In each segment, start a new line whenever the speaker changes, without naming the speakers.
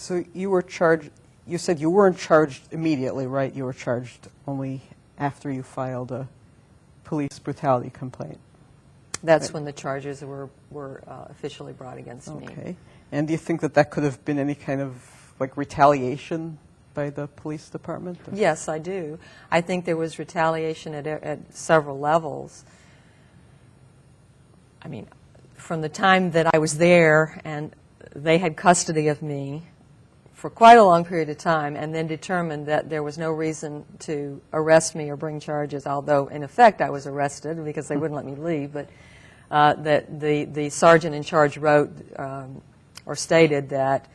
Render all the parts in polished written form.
So you were charged, you said you weren't charged immediately, right? You were charged only after you filed a police brutality complaint.
That's when the charges were officially brought against me.
Okay. And do you think that that could have been any kind of like retaliation by the police department?
Yes, I do. I think there was retaliation at several levels. I mean, from the time that I was there and they had custody of me for quite a long period of time and then determined that there was no reason to arrest me or bring charges, although in effect I was arrested because they wouldn't let me leave, but that the sergeant in charge wrote or stated that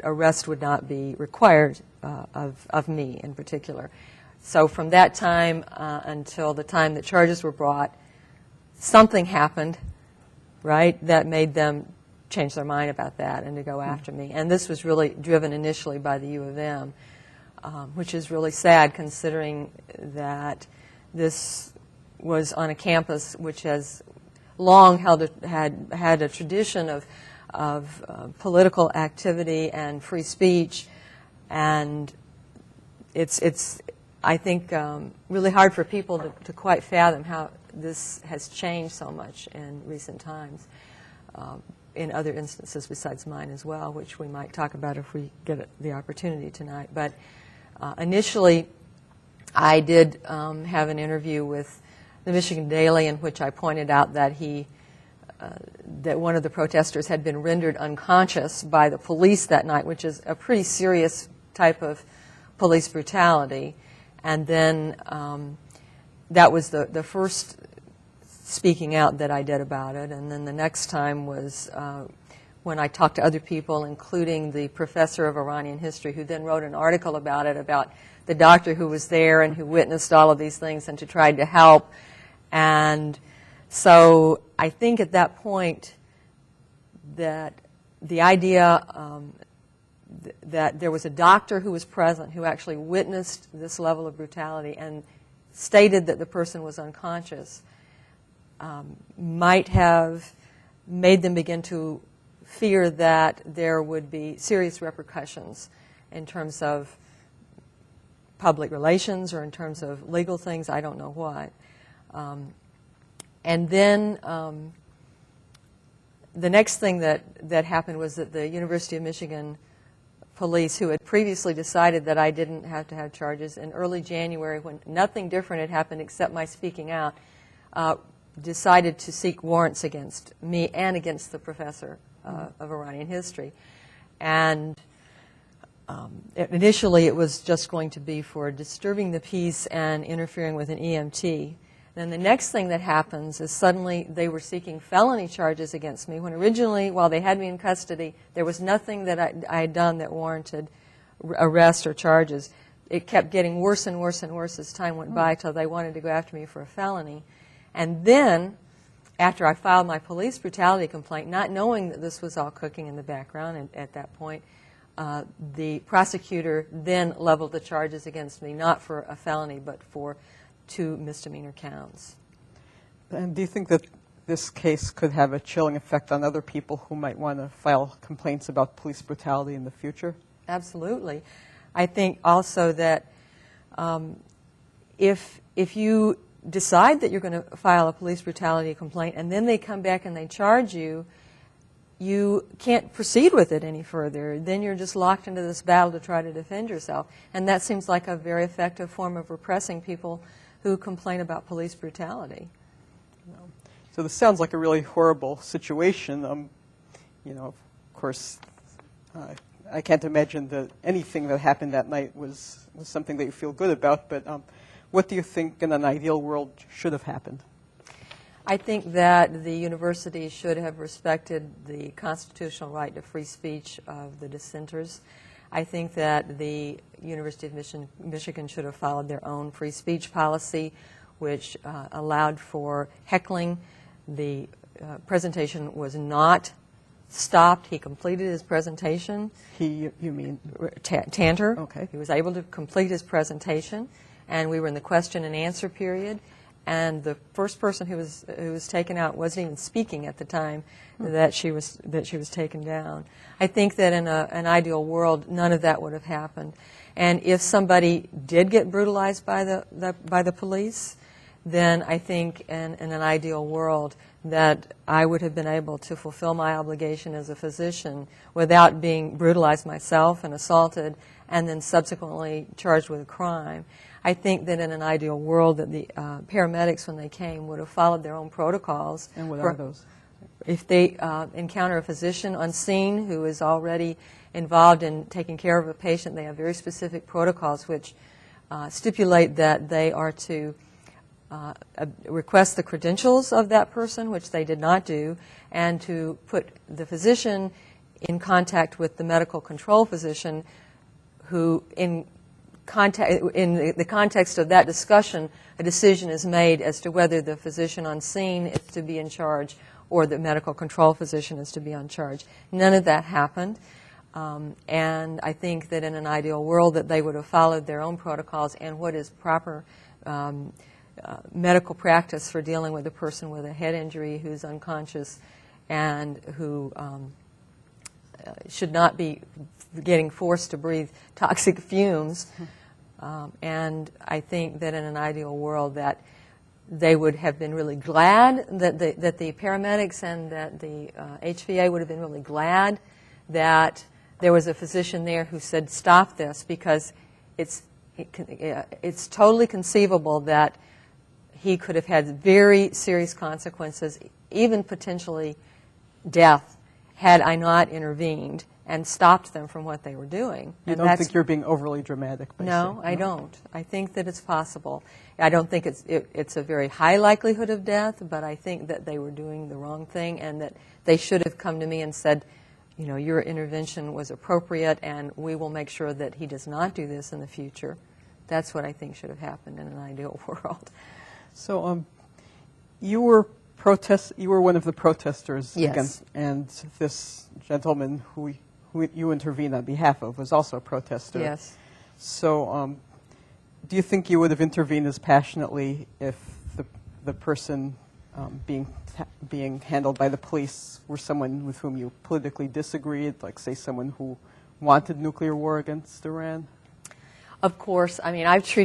arrest would not be required of me in particular. So from that time until the time that charges were brought, something happened, right, that made them change their mind about that and to go after me. And this was really driven initially by the U of M, which is really sad considering that this was on a campus which has long had a tradition of political activity and free speech, and it's I think really hard for people to quite fathom how this has changed so much in recent times, in other instances besides mine as well, which we might talk about if we get the opportunity tonight. But initially, I did have an interview with the Michigan Daily in which I pointed out that that one of the protesters had been rendered unconscious by the police that night, which is a pretty serious type of police brutality. And then that was the first speaking out that I did about it. And then the next time was when I talked to other people, including the professor of Iranian history, who then wrote an article about it, about the doctor who was there and who witnessed all of these things and who tried to help. And so I think at that point that the idea that there was a doctor who was present who actually witnessed this level of brutality and stated that the person was unconscious might have made them begin to fear that there would be serious repercussions in terms of public relations or in terms of legal things, I don't know what. And then the next thing that happened was that the University of Michigan police, who had previously decided that I didn't have to have charges, in early January, when nothing different had happened except my speaking out, decided to seek warrants against me and against the professor of Iranian history. And initially it was just going to be for disturbing the peace and interfering with an EMT. Then the next thing that happens is suddenly they were seeking felony charges against me, when originally, while they had me in custody, there was nothing that I had done that warranted arrest or charges. It kept getting worse and worse and worse as time went by till they wanted to go after me for a felony. And then, after I filed my police brutality complaint, not knowing that this was all cooking in the background at that point, the prosecutor then leveled the charges against me, not for a felony, but for 2 misdemeanor counts.
And do you think that this case could have a chilling effect on other people who might want to file complaints about police brutality in the future?
Absolutely. I think also that if you decide that you're going to file a police brutality complaint and then they come back and they charge you, you can't proceed with it any further. Then you're just locked into this battle to try to defend yourself. And that seems like a very effective form of repressing people who complain about police brutality.
So this sounds like a really horrible situation. You know, of course, I can't imagine that anything that happened that night was something that you feel good about, but what do you think in an ideal world should have happened?
I think that the university should have respected the constitutional right to free speech of the dissenters. I think that the University of Michigan should have followed their own free speech policy, which allowed for heckling. The presentation was not stopped. He completed his presentation.
You mean?
Tanter.
Okay.
He was able to complete his presentation, and we were in the question and answer period. and the first person who was taken out wasn't even speaking at the time that she was taken down. I think that in an ideal world, none of that would have happened. And if somebody did get brutalized by the police, then I think in an ideal world that I would have been able to fulfill my obligation as a physician without being brutalized myself and assaulted and then subsequently charged with a crime. I think that in an ideal world that the paramedics, when they came, would have followed their own protocols.
And what are those?
If they encounter a physician on scene who is already involved in taking care of a patient, they have very specific protocols which stipulate that they are to request the credentials of that person, which they did not do, and to put the physician in contact with the medical control physician who, in the context of that discussion, a decision is made as to whether the physician on scene is to be in charge or the medical control physician is to be on charge. None of that happened. And I think that in an ideal world that they would have followed their own protocols and what is proper medical practice for dealing with a person with a head injury who's unconscious and who should not be getting forced to breathe toxic fumes. And I think that in an ideal world that they would have been really glad that the paramedics and that the HVA would have been really glad that there was a physician there who said, stop this, because it's totally conceivable that he could have had very serious consequences, even potentially death, had I not intervened and stopped them from what they were doing.
You don't think you're being overly dramatic by
No,
saying,
I don't. I think that it's possible. I don't think it's a very high likelihood of death, but I think that they were doing the wrong thing and that they should have come to me and said, you know, your intervention was appropriate and we will make sure that he does not do this in the future. That's what I think should have happened in an ideal world.
So you were one of the protesters
Yes.
against, and this gentleman who you intervened on behalf of was also a protester.
Yes.
So do you think you would have intervened as passionately if the person being handled by the police were someone with whom you politically disagreed, like, say, someone who wanted nuclear war against Iran?
Of course. I mean, I've treated